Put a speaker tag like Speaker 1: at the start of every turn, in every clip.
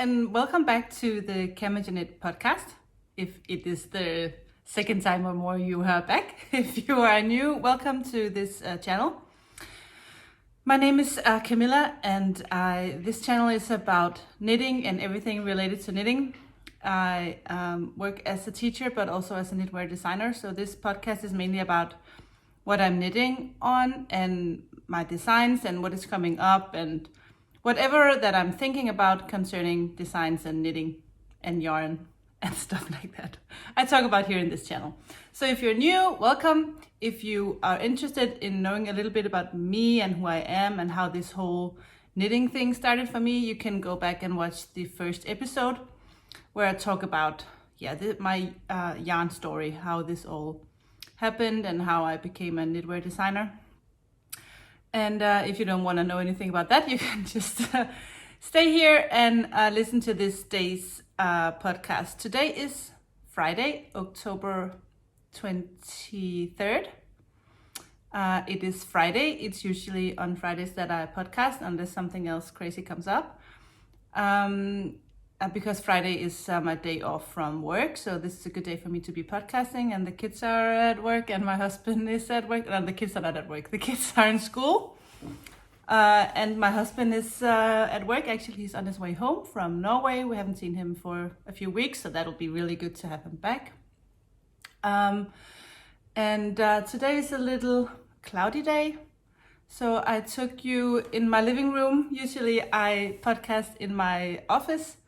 Speaker 1: and welcome back to the CamijoKnit podcast. If it is the second time or more you are back, if you are new, welcome to this channel. My name is Camilla, and this channel is about knitting and everything related to knitting. I work as a teacher, but also as a knitwear designer. So this podcast is mainly about what I'm knitting on and my designs and what is coming up and whatever that I'm thinking about concerning designs and knitting and yarn and stuff like that. I talk about here in this channel. So if you're new, welcome. If you are interested in knowing a little bit about me and who I am and how this whole knitting thing started for me, you can go back and watch the first episode where I talk about my yarn story, how this all happened and how I became a knitwear designer. And if you don't want to know anything about that, you can just stay here and listen to this day's podcast. Today is Friday, October 23rd. It is Friday. It's usually on Fridays that I podcast unless something else crazy comes up. Because Friday is my day off from work, so this is a good day for me to be podcasting, and the kids are at work and my husband is at work. No, the kids are not at work, the kids are in school, and my husband is at work. Actually, he's on his way home from Norway. We haven't seen him for a few weeks, so that'll be really good to have him back. Today is a little cloudy day, so I took you in my living room. Usually I podcast in my office.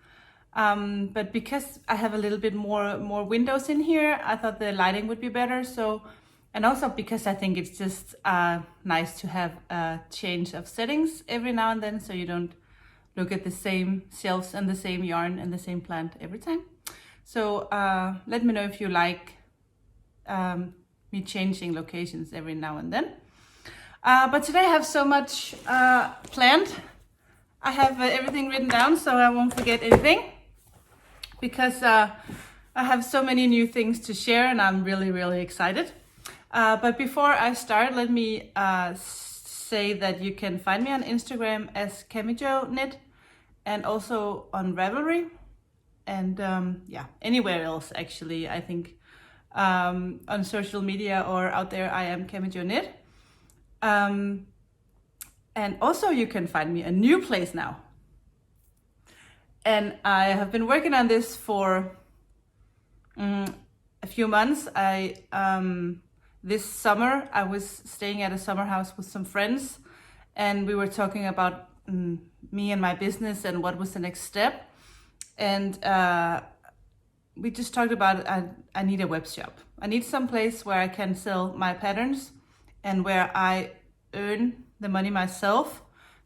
Speaker 1: But because I have a little bit more windows in here, I thought the lighting would be better. So, and also because I think it's just nice to have a change of settings every now and then, so you don't look at the same shelves and the same yarn and the same plant every time. So let me know if you like me changing locations every now and then. But today I have so much planned. I have everything written down so I won't forget anything, because I have so many new things to share and I'm really, really excited. But before I start, let me say that you can find me on Instagram as CamijoKnit and also on Ravelry and anywhere else actually. I think on social media or out there I am CamijoKnit. And also you can find me a new place now. And I have been working on this for a few months. This summer I was staying at a summer house with some friends, and we were talking about me and my business and what was the next step. And we just talked about I need a web shop. I need some place where I can sell my patterns and where I earn the money myself.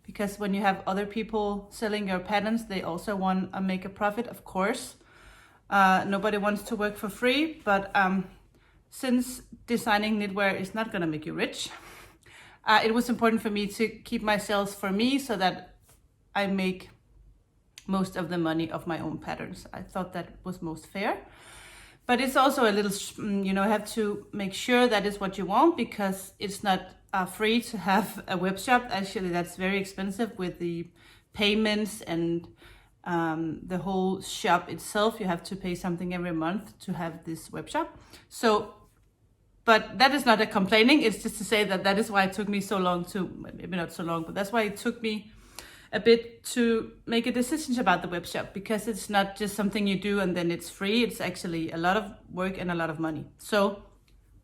Speaker 1: Because when you have other people selling your patterns, they also want to make a profit, of course. Nobody wants to work for free, but since designing knitwear is not going to make you rich, it was important for me to keep my sales for me so that I make most of the money of my own patterns. I thought that was most fair. But it's also a little, have to make sure that is what you want, because it's not free to have a web shop. Actually, that's very expensive with the payments and the whole shop itself. You have to pay something every month to have this web shop. So, but that is not a complaining. It's just to say that is why it took me so long maybe not so long, but that's why it took me a bit to make a decision about the web shop, because it's not just something you do and then it's free. It's actually a lot of work and a lot of money. So,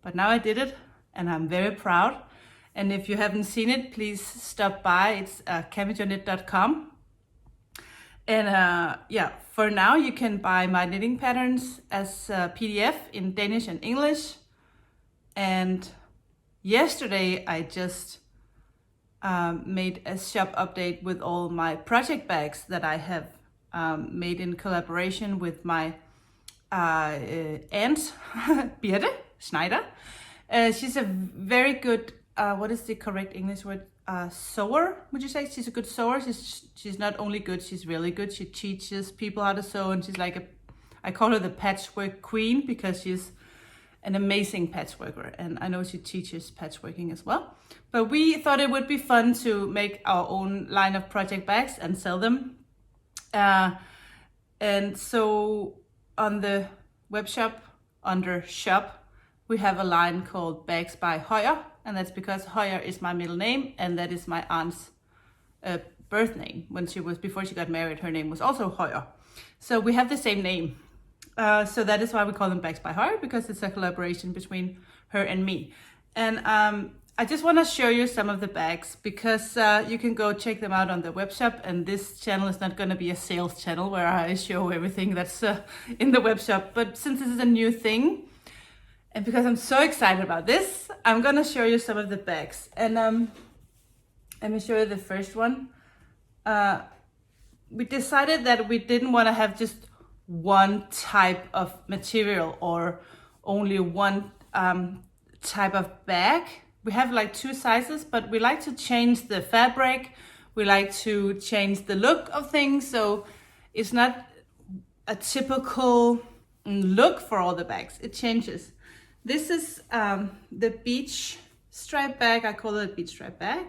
Speaker 1: but now I did it and I'm very proud. And if you haven't seen it, please stop by. It's CamijoKnit.com. And for now you can buy my knitting patterns as a PDF in Danish and English. And yesterday I just made a shop update with all my project bags that I have made in collaboration with my aunt, Birte Schneider. She's a very good, what is the correct English word? Sewer, would you say? She's a good sewer. She's not only good, she's really good. She teaches people how to sew, and she's like I call her the patchwork queen, because she's an amazing patchworker, and I know she teaches patchworking as well. But we thought it would be fun to make our own line of project bags and sell them. And so on the web shop, under shop, we have a line called Bags by Hoier, and that's because Hoier is my middle name, and that is my aunt's birth name. Before she got married, her name was also Hoier. So we have the same name. So that is why we call them Bags by Hoier, because it's a collaboration between her and me. And I just want to show you some of the bags, because you can go check them out on the web shop, and this channel is not going to be a sales channel where I show everything that's in the web shop. But since this is a new thing, and because I'm so excited about this, I'm going to show you some of the bags. And let me show you the first one. We decided that we didn't want to have just one type of material or only one type of bag. We have like 2 sizes, but we like to change the fabric. We like to change the look of things, so it's not a typical look for all the bags. It changes. This is the beach stripe bag. I call it a beach stripe bag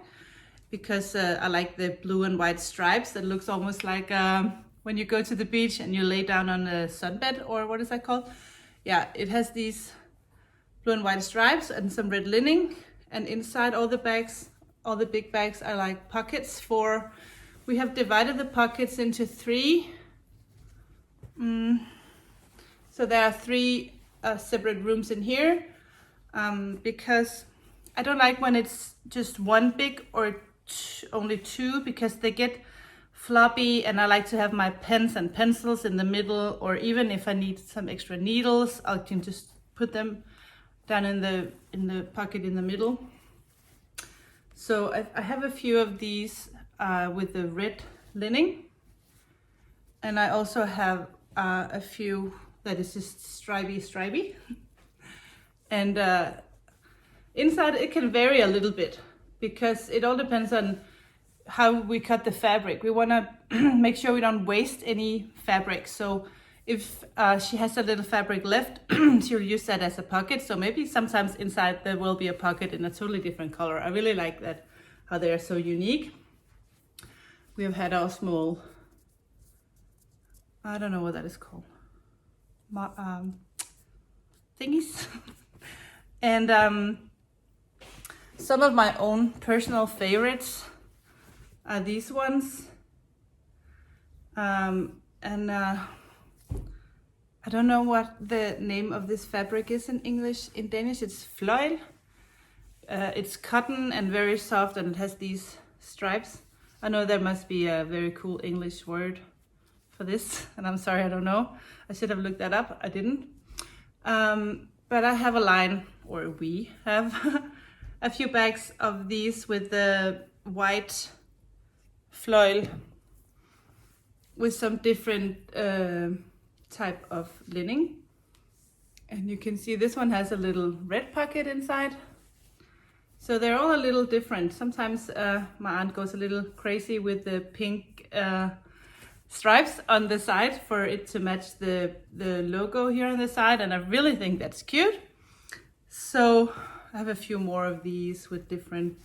Speaker 1: because I like the blue and white stripes. That looks almost like when you go to the beach and you lay down on a sunbed, or what is that called? Yeah, it has these blue and white stripes and some red lining. And inside all the bags, all the big bags, are like pockets for, we have divided the pockets into 3. So there are 3 separate rooms in here, because I don't like when it's just one big or only 2, because they get floppy, and I like to have my pens and pencils in the middle, or even if I need some extra needles, I can just put them down in the pocket in the middle. So I have a few of these with the red lining, and I also have a few that is just stripy. And inside it can vary a little bit, because it all depends on how we cut the fabric. We want to make sure we don't waste any fabric. So if she has a little fabric left, she'll use that as a pocket. So maybe sometimes inside there will be a pocket in a totally different color. I really like that, how they are so unique. We have had our small, I don't know what that is called, thingies. And some of my own personal favorites are these ones. I don't know what the name of this fabric is in English. In Danish, it's fløjl. It's cotton and very soft, and it has these stripes. I know there must be a very cool English word for this, and I'm sorry, I don't know. I should have looked that up. I didn't. But I have a line, or we have a few bags of these with the white fløjl with some different type of lining. And you can see this one has a little red pocket inside. So they're all a little different. Sometimes my aunt goes a little crazy with the pink stripes on the side for it to match the logo here on the side, and I really think that's cute. So I have a few more of these with different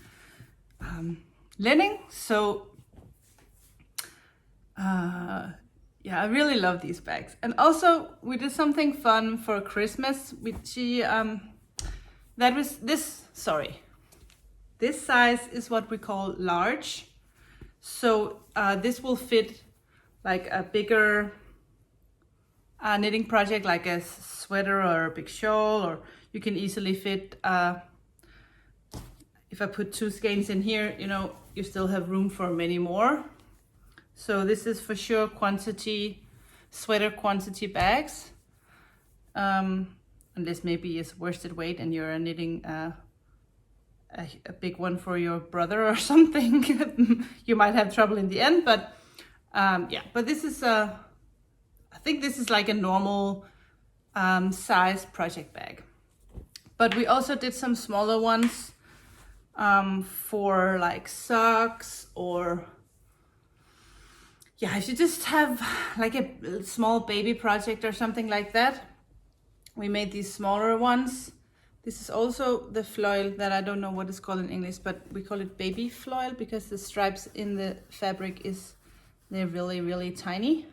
Speaker 1: lining. So yeah, I really love these bags. And also we did something fun for Christmas. This size is what we call large. So this will fit like a bigger knitting project, like a sweater or a big shawl, or you can easily fit, if I put 2 skeins in here, you know, you still have room for many more. So this is for sure quantity, sweater quantity bags. Unless maybe it's worsted weight and you're knitting a big one for your brother or something. You might have trouble in the end, but yeah, but this is I think this is like a normal size project bag. But we also did some smaller ones for like socks, or yeah, if you just have like a small baby project or something like that. We made these smaller ones. This is also the fløjl that I don't know what it's called in English, but we call it baby fløjl because the stripes in the fabric they're really, really tiny.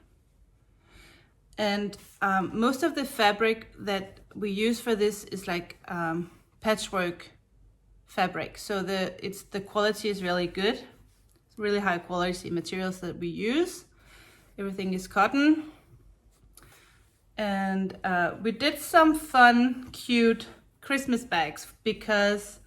Speaker 1: And most of the fabric that we use for this is like patchwork fabric. So the quality is really good. It's really high quality materials that we use. Everything is cotton. And we did some fun, cute Christmas bags because,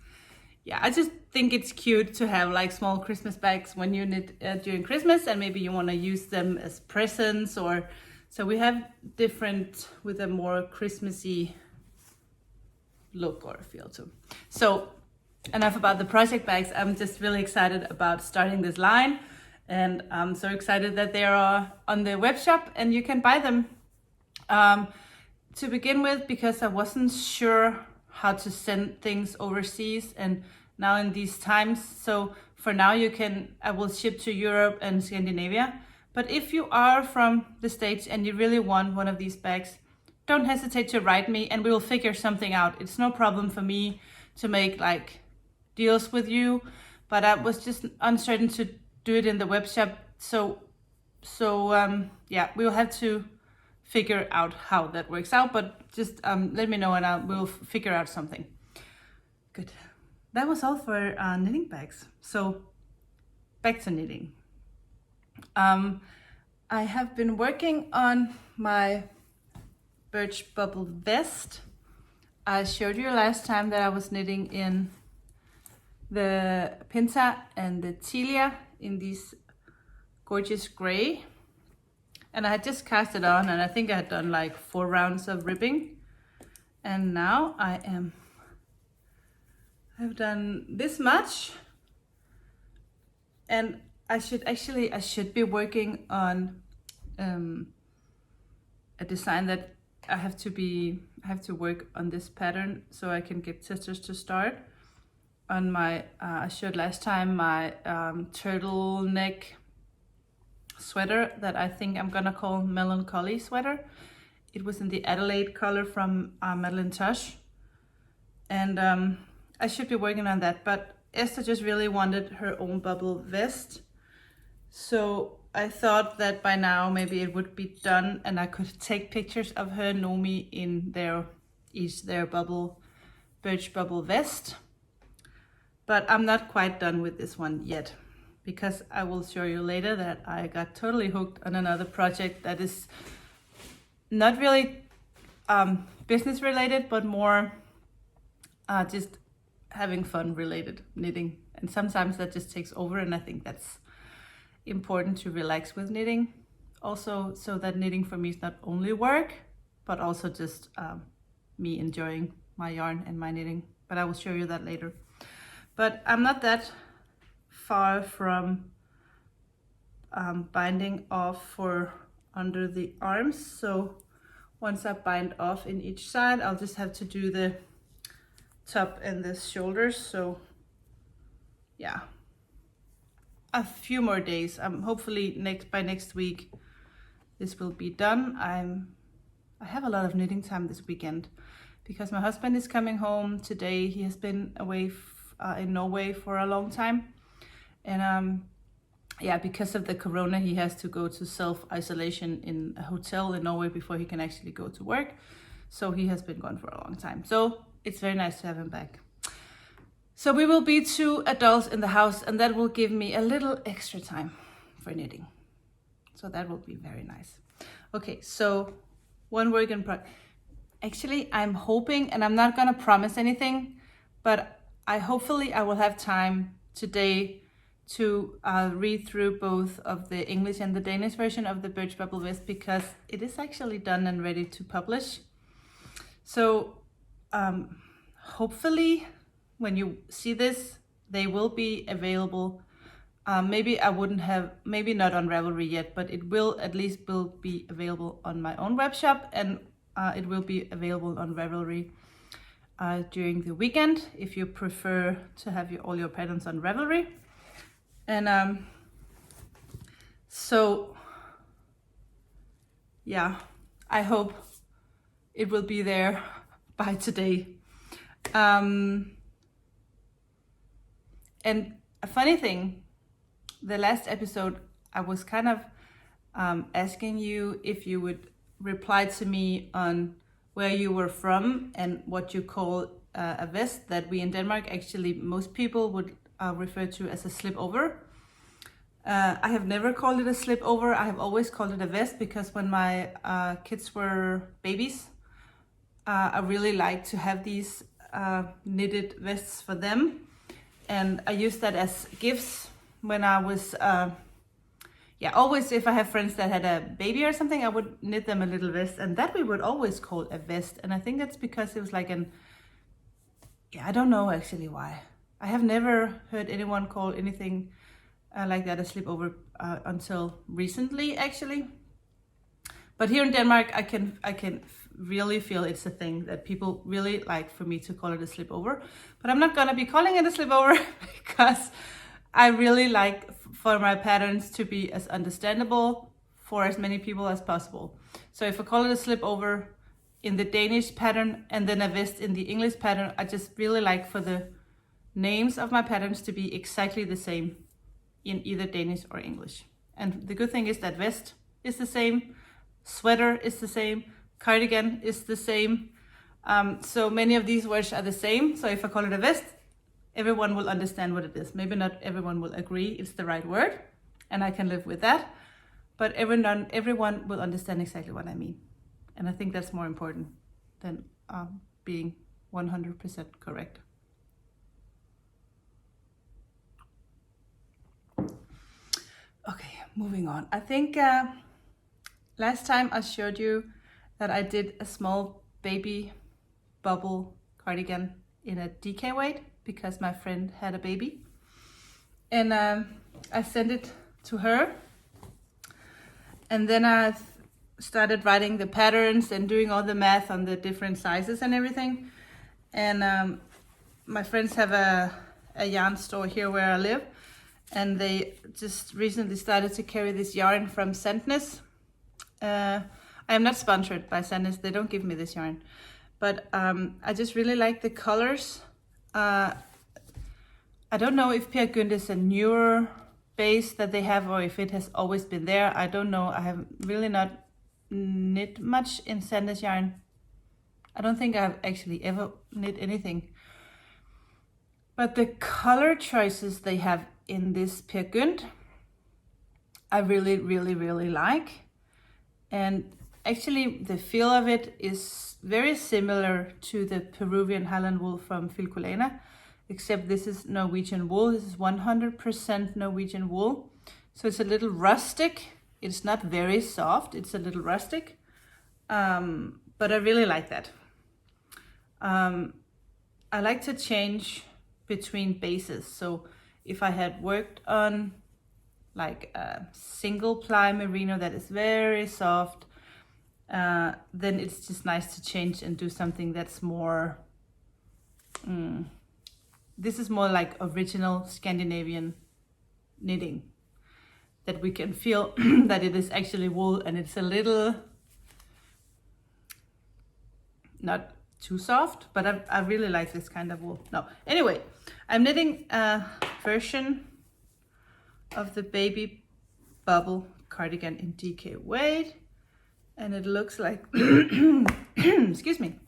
Speaker 1: yeah, I just think it's cute to have like small Christmas bags when you knit during Christmas, and maybe you want to use them as presents, or so we have different with a more Christmassy look or feel too. So enough about the project bags. I'm just really excited about starting this line, and I'm so excited that they are on the web shop and you can buy them. To begin with, because I wasn't sure how to send things overseas, and now in these times, so for now I will ship to Europe and Scandinavia. But if you are from the States and you really want one of these bags, don't hesitate to write me and we will figure something out. It's no problem for me to make like deals with you, but I was just uncertain to do it in the web shop. So yeah, we'll have to figure out how that works out, but just let me know and we'll figure out something. Good. That was all for knitting bags. So back to knitting. I have been working on my Birch Bubble Vest. I showed you last time that I was knitting in the Pinta and the Tilia in these gorgeous gray. And I had just cast it on, and I think I had done like 4 rounds of ribbing. And now I've done this much. And I should be working on a design that I have to work on this pattern so I can get sisters to start on my, I showed last time my turtleneck sweater that I think I'm gonna call Melancholy sweater. It was in the Adelaide color from Madeline Tosh, and I should be working on that, but Esther just really wanted her own bubble vest, so I thought that by now maybe it would be done and I could take pictures of her and Nomi in their Birch Bubble Vest. But I'm not quite done with this one yet, because I will show you later that I got totally hooked on another project that is not really business related, but more just having fun related knitting. And sometimes that just takes over, and I think that's important to relax with knitting. Also, so that knitting for me is not only work, but also just me enjoying my yarn and my knitting. But I will show you that later. But I'm not that far from binding off for under the arms. So once I bind off in each side, I'll just have to do the top and the shoulders. So yeah, a few more days. Hopefully by next week this will be done. I have a lot of knitting time this weekend because my husband is coming home today. He has been away in Norway for a long time, and yeah, because of the corona he has to go to self-isolation in a hotel in Norway before he can actually go to work. So he has been gone for a long time, so it's very nice to have him back. So we will be 2 adults in the house, and that will give me a little extra time for knitting. So that will be very nice. Okay, so one work in progress. Actually, I'm hoping, and I'm not gonna promise anything, but hopefully I will have time today to read through both of the English and the Danish version of the Birch Bubble Vest, because it is actually done and ready to publish. So hopefully when you see this, they will be available. Maybe not on Ravelry yet, but it will at least be available on my own web shop, and it will be available on Ravelry during the weekend if you prefer to have all your patterns on Ravelry. And so yeah, I hope it will be there by today. And a funny thing, the last episode I was kind of asking you if you would reply to me on where you were from and what you call a vest that we in Denmark, actually most people would refer to as a slip over. I have never called it a slip over. I have always called it a vest because when my kids were babies, I really liked to have these knitted vests for them. And I used that as gifts when I was, always if I have friends that had a baby or something, I would knit them a little vest, and that we would always call a vest. And I think that's because it was like I don't know actually why. I have never heard anyone call anything like that a sleepover until recently actually. But here in Denmark, I can really feel it's a thing that people really like for me to call it a sleepover. But I'm not gonna be calling it a sleepover because I really like for my patterns to be as understandable for as many people as possible. So if I call it a sleepover in the Danish pattern and then a vest in the English pattern, I just really like for the names of my patterns to be exactly the same in either Danish or English. And the good thing is that vest is the same, sweater is the same, cardigan is the same. So many of these words are the same. So if I call it a vest, everyone will understand what it is. Maybe not everyone will agree it's the right word, and I can live with that. But everyone will understand exactly what I mean. And I think that's more important than being 100% correct. Okay, moving on. I think last time I showed you that I did a small baby bubble cardigan in a DK weight because my friend had a baby. And I sent it to her. And then I started writing the patterns and doing all the math on the different sizes and everything. And my friends have a yarn store here where I live. And they just recently started to carry this yarn from Sandnes. I am not sponsored by Sandnes, they don't give me this yarn. But I just really like the colors. I don't know if CamijoKnit is a newer base that they have or if it has always been there. I don't know. I have really not knit much in Sandnes yarn. I don't think I've actually ever knit anything. But the color choices they have in this CamijoKnit, I really, really, really like. And actually the feel of it is very similar to the Peruvian Highland wool from Filcolana, except this is Norwegian wool. This is 100% Norwegian wool. So it's a little rustic. It's not very soft, it's a little rustic. But I really like that. I like to change between bases. So if I had worked on like a single ply merino that is very soft, then it's just nice to change and do something that's more, this is more like original Scandinavian knitting, that we can feel that it is actually wool and it's a little, not too soft, but I really like this kind of wool. No, anyway, I'm knitting a version of the baby bubble cardigan in DK weight, and it looks like excuse me,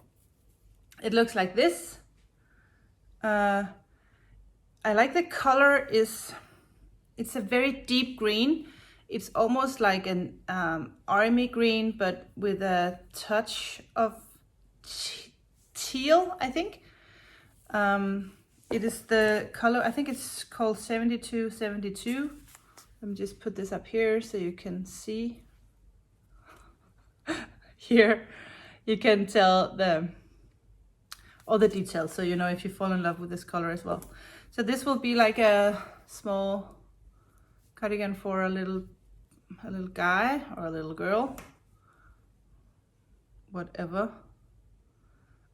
Speaker 1: it looks like this. I like the color. It's a very deep green. It's almost like an army green, but with a touch of teal, I think. It is the color, I think it's called 7272. Let me just put this up here so you can see. Here you can tell all the details, so you know if you fall in love with this color as well. So this will be like a small cardigan for a little guy or a little girl, whatever.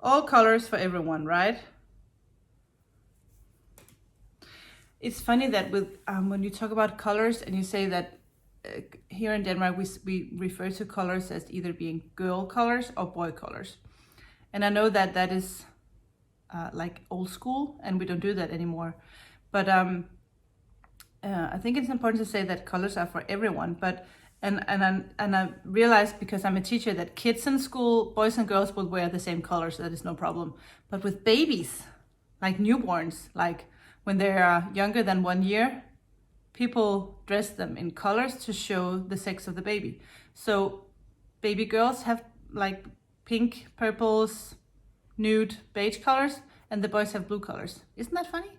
Speaker 1: All colors for everyone, right? It's funny that with when you talk about colors and you say that here in Denmark we refer to colors as either being girl colors or boy colors. And I know that that is like old school and we don't do that anymore. But I think it's important to say that colors are for everyone. But And I realized, because I'm a teacher, that kids in school, boys and girls, will wear the same colors. So that is no problem. But with babies, like newborns, like when they are younger than 1 year, people dress them in colors to show the sex of the baby. So baby girls have like pink, purples, nude, beige colors, and the boys have blue colors. Isn't that funny?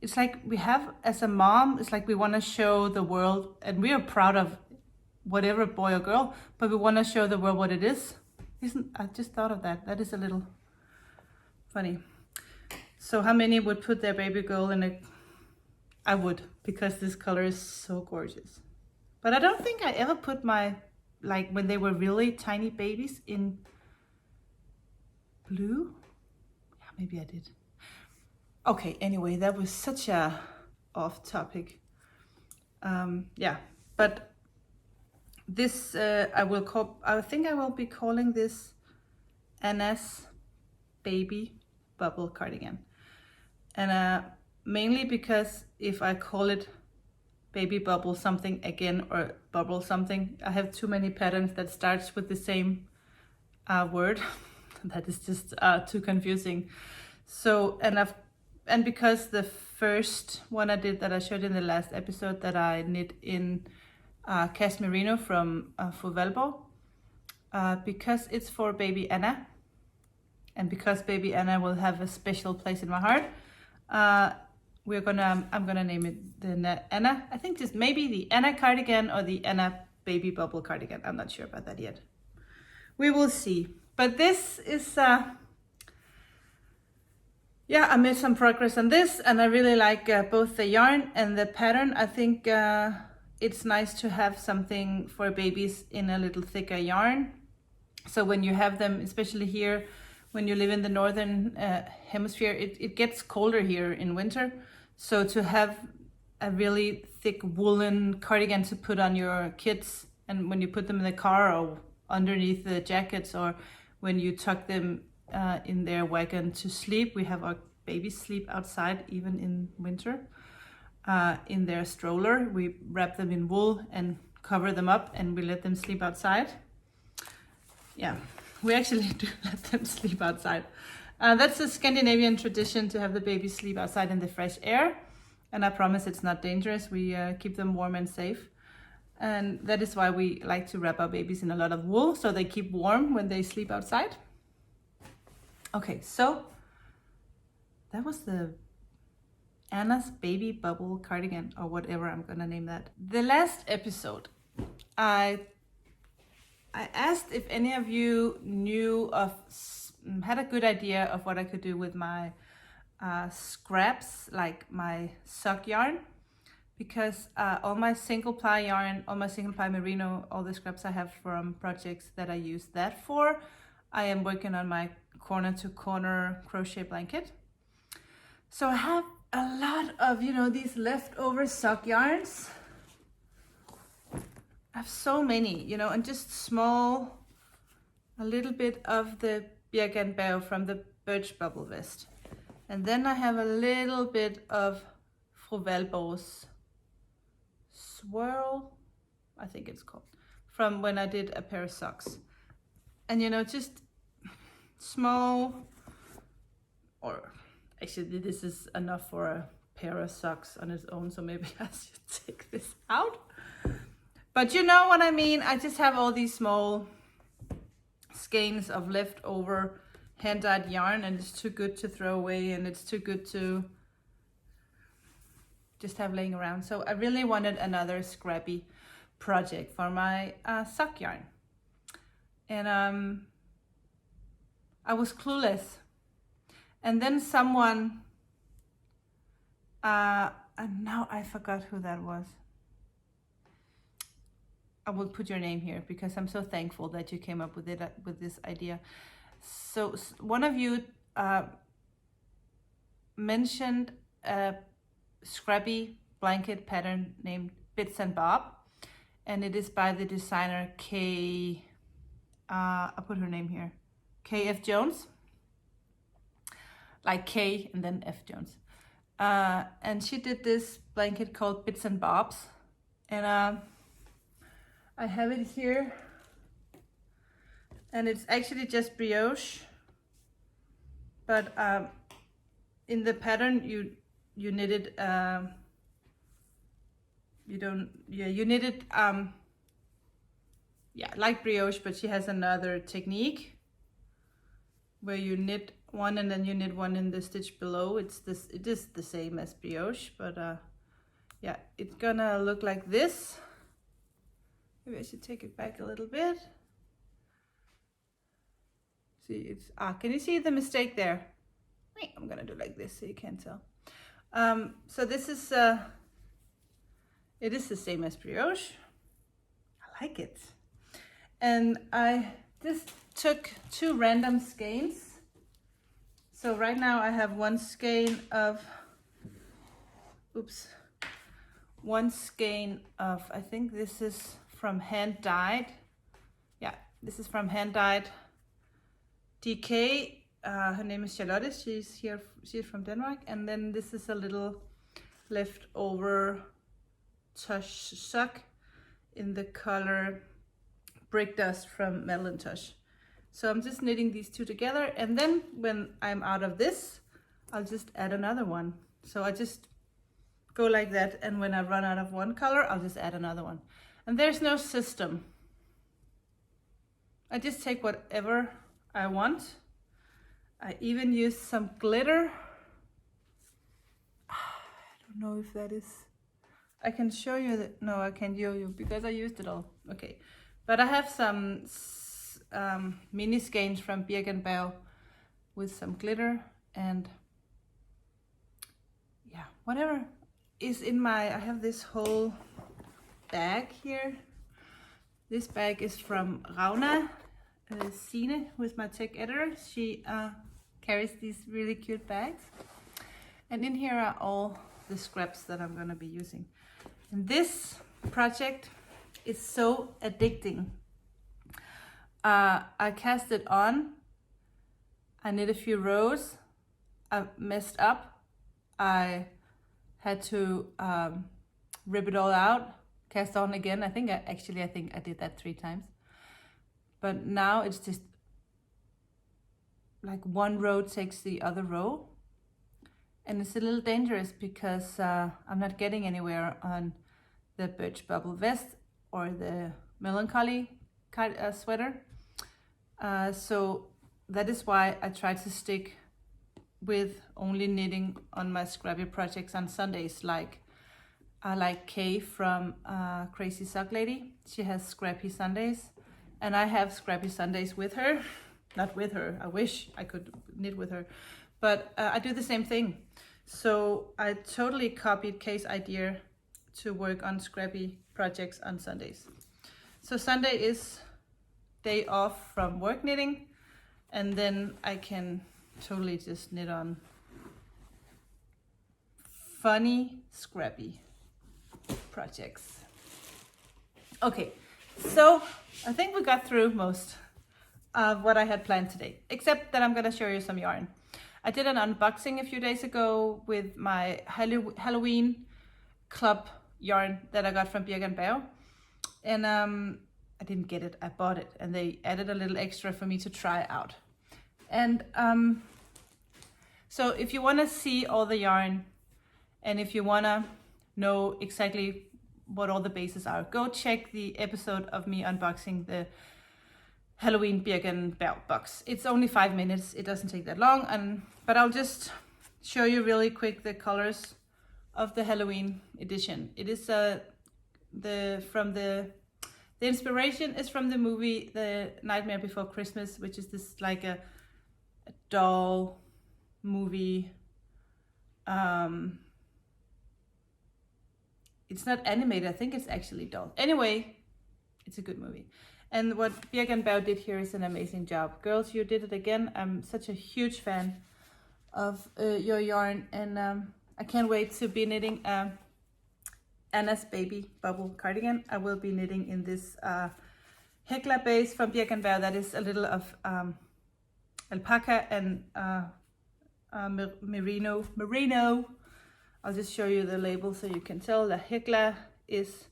Speaker 1: It's like we have, as a mom, it's like we want to show the world, and we are proud of whatever boy or girl, but we want to show the world what it is. I just thought of that. That is a little funny. So how many would put their baby girl in a... I would, because this color is so gorgeous. But I don't think I ever put my, like when they were really tiny babies, in blue. Yeah, maybe I did. Okay, anyway, that was such a off topic. Yeah, but this I think I will be calling this Anna's Baby Bubble Cardigan. And mainly because if I call it Baby Bubble something again, or Bubble something, I have too many patterns that starts with the same word. That is just too confusing. So, and because the first one I did, that I showed in the last episode, that I knit in cast merino from Fru, because it's for baby Anna, and because baby Anna will have a special place in my heart, I'm gonna name it the Anna. I think just maybe the Anna cardigan or the Anna Baby Bubble Cardigan. I'm not sure about that yet. We will see. But this is yeah, I made some progress on this, and I really like both the yarn and the pattern. I think it's nice to have something for babies in a little thicker yarn. So when you have them, especially here, when you live in the northern hemisphere, it gets colder here in winter. So to have a really thick woolen cardigan to put on your kids, and when you put them in the car or underneath the jackets, or when you tuck them in their wagon to sleep. We have our babies sleep outside even in winter. In their stroller, we wrap them in wool and cover them up, and we let them sleep outside. Yeah, we actually do let them sleep outside. That's a Scandinavian tradition, to have the babies sleep outside in the fresh air. And I promise it's not dangerous. We keep them warm and safe. And that is why we like to wrap our babies in a lot of wool, so they keep warm when they sleep outside. Okay, so that was the Anna's Baby Bubble Cardigan, or whatever I'm gonna name that. The last episode, I asked if any of you had a good idea of what I could do with my scraps, like my sock yarn, because all my single ply yarn, all my single ply merino, all the scraps I have from projects that I use that for, I am working on my corner to corner crochet blanket. So I have a lot of, these leftover sock yarns. I have so many, and just small, a little bit of the Birch from the Birch Bubble Vest. And then I have a little bit of Fru Swirl, I think it's called, from when I did a pair of socks. And just small, or actually this is enough for a pair of socks on its own, so maybe I should take this out. But you know what I mean, I just have all these small skeins of leftover hand-dyed yarn, and it's too good to throw away, and it's too good to just have laying around. So I really wanted another scrappy project for my sock yarn. And I was clueless. And then someone, and now I forgot who that was. I will put your name here because I'm so thankful that you came up with it, with this idea. So one of you mentioned a scrappy blanket pattern named Bits and Bob, and it is by the designer I'll put her name here, K.F. Jones, like K and then F Jones. And she did this blanket called Bits and Bobs, and I have it here, and it's actually just brioche, but in the pattern you knit it, you knit it like brioche, but she has another technique where you knit one and then you knit one in the stitch below. It is the same as brioche, but yeah, it's gonna look like this. Maybe I should take it back a little bit. See, it's can you see the mistake there? I'm gonna do like this so you can't tell. So this is it is the same as brioche. I like it. And I just took 2 random skeins. So right now I have one skein of, I think this is from hand dyed. Yeah, this is from hand dyed DK. Her name is Charlotte. She's from Denmark. And then this is a little leftover tush sock in the color Brick Dust from Madeline Tush. So I'm just knitting these 2 together, and then when I'm out of this, I'll just add another one. So I just go like that, and when I run out of one color, I'll just add another one. And there's no system. I just take whatever I want. I even use some glitter. I don't know if that is... I can show you that. No, I can't show you because I used it all. Okay. But I have some mini skeins from Birch Bubble with some glitter, and yeah, whatever is in my... I have this whole bag here. This bag is from Rauna Sine, who is my tech editor. She carries these really cute bags, and in here are all the scraps that I'm gonna be using. And this project is so addicting. I cast it on, I knit a few rows, I messed up, I had to rip it all out, cast on again. I think I did that 3 times. But now it's just like one row takes the other row, and it's a little dangerous because I'm not getting anywhere on the Birch Bubble Vest or the Melancholy sweater. So that is why I try to stick with only knitting on my Scrubby projects on Sundays, like Kay from Crazy Sock Lady. She has Scrappy Sundays, and I have Scrappy Sundays with her. Not with her, I wish I could knit with her, but I do the same thing. So I totally copied Kay's idea to work on Scrappy projects on Sundays. So Sunday is day off from work knitting, and then I can totally just knit on funny Scrappy projects. Okay, so I think we got through most of what I had planned today, except that I'm gonna show you some yarn. I did an unboxing a few days ago with my Halloween club yarn that I got from Birch Bubble, and I didn't get it, I bought it, and they added a little extra for me to try out. And so if you want to see all the yarn, and if you want to know exactly what all the bases are, go check the episode of me unboxing the Halloween Birch Bubble box. It's only 5 minutes, it doesn't take that long, but I'll just show you really quick the colors of the Halloween edition. It is the inspiration is from the movie The Nightmare Before Christmas, which is this like a doll movie. It's not animated, I think it's actually doll. Anyway, it's a good movie. And what Birch Bubble did here is an amazing job. Girls, you did it again. I'm such a huge fan of your yarn, and I can't wait to be knitting Anna's baby bubble cardigan. I will be knitting in this Hekla base from Birch Bubble that is a little of alpaca and merino. I'll just show you the label so you can tell. The Hekla is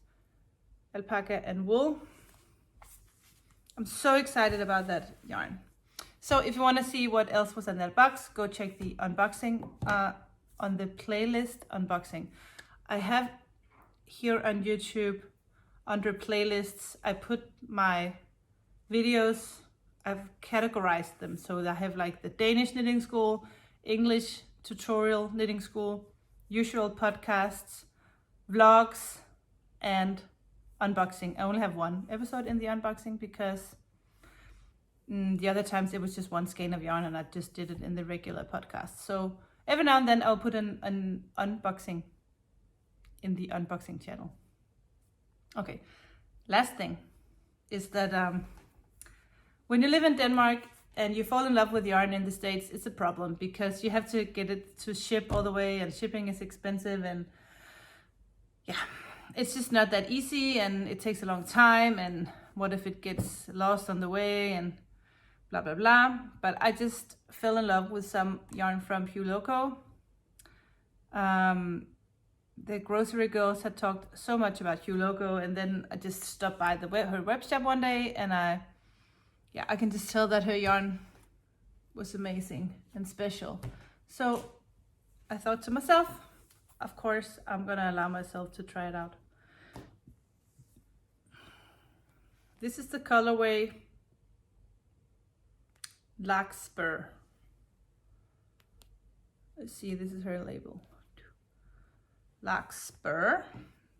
Speaker 1: alpaca and wool, I'm so excited about that yarn. So if you want to see what else was in that box, go check the unboxing on the playlist unboxing. I have here on YouTube under playlists, I put my videos, I've categorized them. So I have like the Danish knitting school, English tutorial knitting school, usual podcasts, vlogs, and unboxing. I only have one episode in the unboxing because the other times it was just one skein of yarn and I just did it in the regular podcast. So every now and then I'll put an unboxing in the unboxing channel. Okay, last thing is that when you live in Denmark and you fall in love with yarn in the States, it's a problem because you have to get it to ship all the way and shipping is expensive and yeah, it's just not that easy and it takes a long time and what if it gets lost on the way and blah blah blah. But I just fell in love with some yarn from HuLoco. The grocery girls had talked so much about HuLoco and then I just stopped by her web shop one day and I can just tell that her yarn was amazing and special. So I thought to myself, of course, I'm gonna allow myself to try it out. This is the colorway Larkspur. Let's see, this is her label. Larkspur.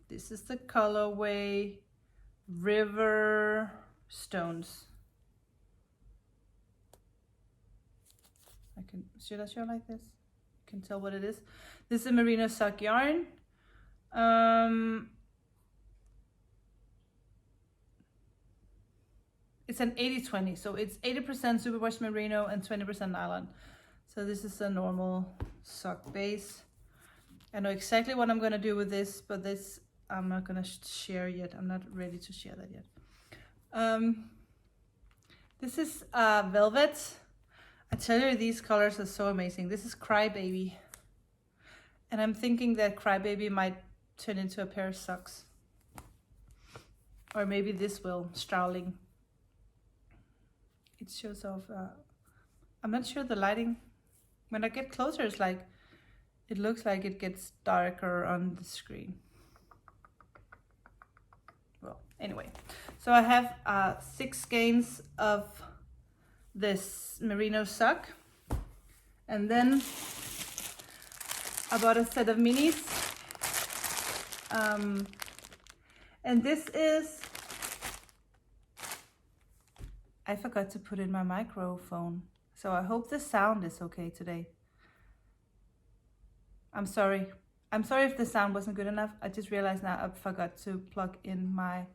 Speaker 1: This is the colorway River Stones. Should I show like this? You can tell what it is. This is a merino sock yarn. It's an 80-20, so it's 80% superwash merino and 20% nylon. So this is a normal sock base. I know exactly what I'm gonna do with this, but this I'm not gonna share yet. I'm not ready to share that yet. This is velvet. I tell you, these colors are so amazing. This is Crybaby. And I'm thinking that Crybaby might turn into a pair of socks. Or maybe this will, Strowling. It shows off, I'm not sure the lighting. When I get closer, it's like, it looks like it gets darker on the screen. Well, anyway. So I have 6 skeins of this merino sock. And then I bought a set of minis. And this is, I forgot to put in my microphone. So I hope the sound is okay today. I'm sorry. I'm sorry if the sound wasn't good enough. I just realized now I forgot to plug in my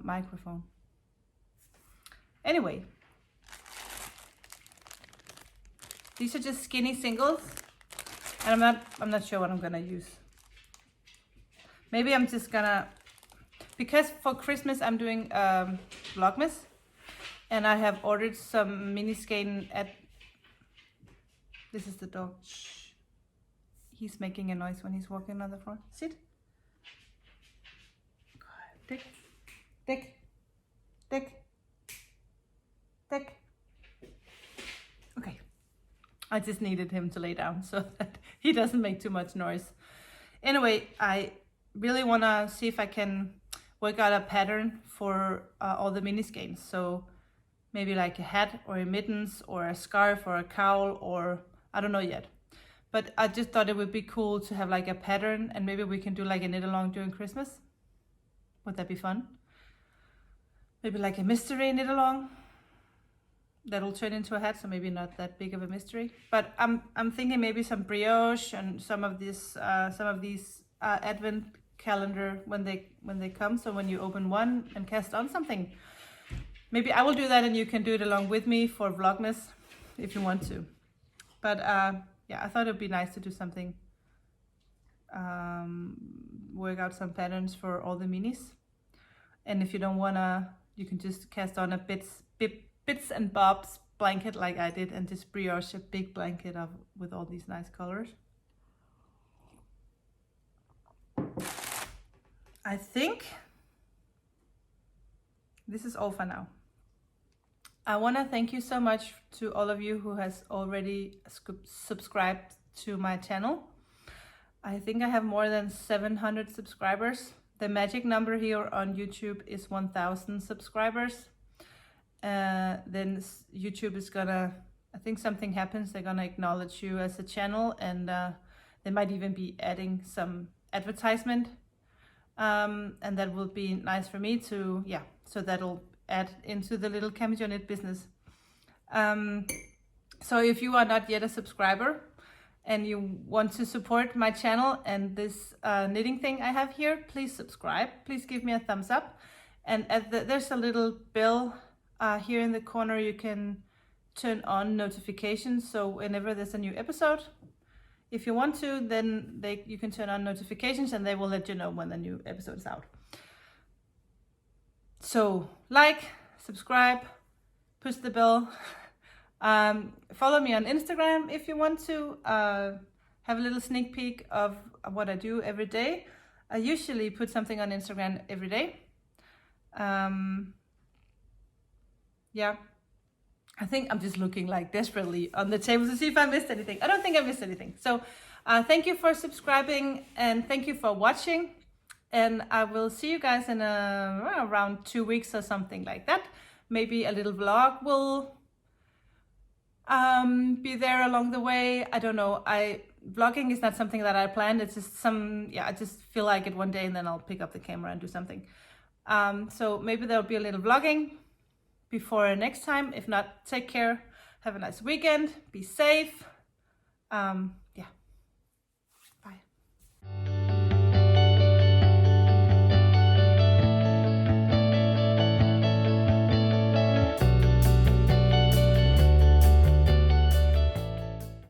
Speaker 1: microphone. Anyway. These are just skinny singles. And I'm not sure what I'm gonna use. Maybe I'm just gonna, because for Christmas I'm doing Vlogmas. And I have ordered some mini skein at, this is the dog. Shh. He's making a noise when he's walking on the floor. Sit. Dick. Dick. Dick. Dick. Okay. I just needed him to lay down so that he doesn't make too much noise. Anyway, I really want to see if I can work out a pattern for all the mini skeins. So maybe like a hat or a mittens or a scarf or a cowl or I don't know yet. But I just thought it would be cool to have like a pattern and maybe we can do like a knit along during Christmas. Would that be fun? Maybe like a mystery knit along. That'll turn into a hat, so maybe not that big of a mystery. But I'm thinking maybe some brioche and some of these advent calendar when they come. So when you open one and cast on something, maybe I will do that and you can do it along with me for Vlogmas if you want to. But yeah, I thought it'd be nice to do something, work out some patterns for all the minis. And if you don't wanna, you can just cast on a bits and bobs blanket like I did and just brioche a big blanket with all these nice colors. I think this is all for now. I want to thank you so much to all of you who has already subscribed to my channel. I think I have more than 700 subscribers. The magic number here on YouTube is 1,000 subscribers. Then YouTube is gonna, I think something happens, they're gonna acknowledge you as a channel, and they might even be adding some advertisement. And that will be nice for me to, yeah, so that'll add into the little CamijoKnit business. So if you are not yet a subscriber and you want to support my channel and this knitting thing I have here, please subscribe. Please give me a thumbs up. And there's a little bell here in the corner. You can turn on notifications, so whenever there's a new episode, if you want to, then you can turn on notifications and they will let you know when the new episode is out. So like, subscribe, push the bell. Follow me on Instagram if you want to have a little sneak peek of what I do every day. I usually put something on Instagram every day. Yeah, I think I'm just looking like desperately on the table to see if I missed anything. I don't think I missed anything. So thank you for subscribing and thank you for watching. And I will see you guys in around 2 weeks or something like that. Maybe a little vlog will be there along the way. I don't know. Vlogging is not something that I planned. It's just I just feel like it one day and then I'll pick up the camera and do something. So maybe there'll be a little vlogging before next time. If not, take care. Have a nice weekend. Be safe.